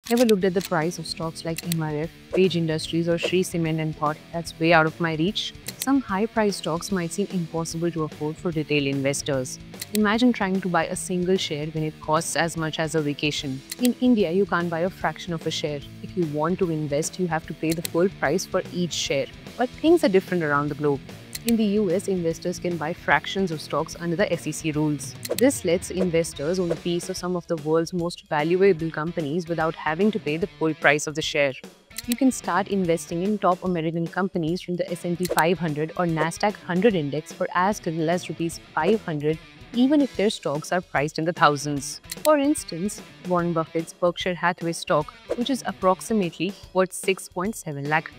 Never looked at the price of stocks like MRF, Page Industries, or Shree Cement and thought that's way out of my reach? Some high-priced stocks might seem impossible to afford for retail investors. Imagine trying to buy a single share when it costs as much as a vacation. In India, you can't buy a fraction of a share. If you want to invest, you have to pay the full price for each share. But things are different around the globe. In the US, investors can buy fractions of stocks under the SEC rules. This lets investors own a piece of some of the world's most valuable companies without having to pay the full price of the share. You can start investing in top American companies from the S&P 500 or Nasdaq 100 index for as little as Rs 500, even if their stocks are priced in the thousands. For instance, Warren Buffett's Berkshire Hathaway stock, which is approximately worth $6.7 lakh.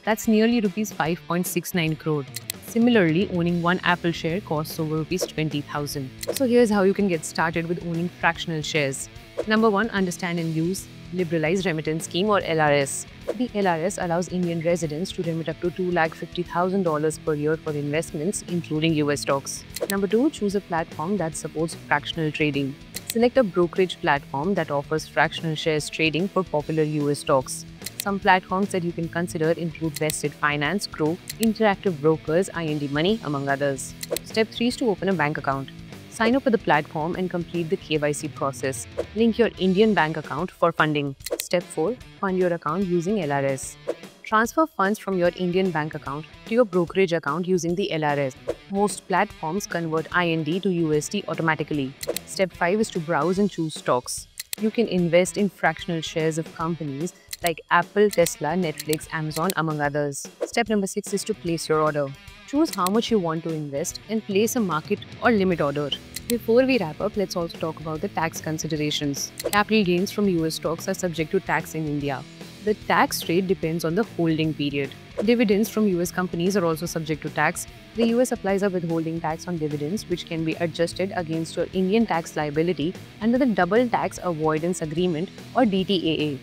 That's nearly Rs 5.69 crore. Similarly, owning one Apple share costs over Rs 20,000. So here's how you can get started with owning fractional shares. Number 1. Understand and use Liberalized Remittance Scheme or LRS. The LRS allows Indian residents to remit up to $250,000 per year for investments, including US stocks. Number 2. Choose a platform that supports fractional trading. Select a brokerage platform that offers fractional shares trading for popular US stocks. Some platforms that you can consider include Vested Finance, Grow, Interactive Brokers, IND Money, among others. Step 3 is to open a bank account. Sign up for the platform and complete the KYC process. Link your Indian bank account for funding. Step 4. Fund your account using LRS. Transfer funds from your Indian bank account to your brokerage account using the LRS. Most platforms convert IND to USD automatically. Step 5 is to browse and choose stocks. You can invest in fractional shares of companies like Apple, Tesla, Netflix, Amazon, among others. Step number 6 is to place your order. Choose how much you want to invest and place a market or limit order. Before we wrap up, let's also talk about the tax considerations. Capital gains from US stocks are subject to tax in India. The tax rate depends on the holding period. Dividends from US companies are also subject to tax. The US applies a withholding tax on dividends, which can be adjusted against your Indian tax liability under the Double Tax Avoidance Agreement or DTAA.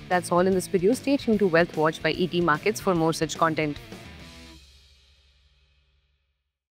That's all in this video. Stay tuned to Wealth Watch by ET Markets for more such content.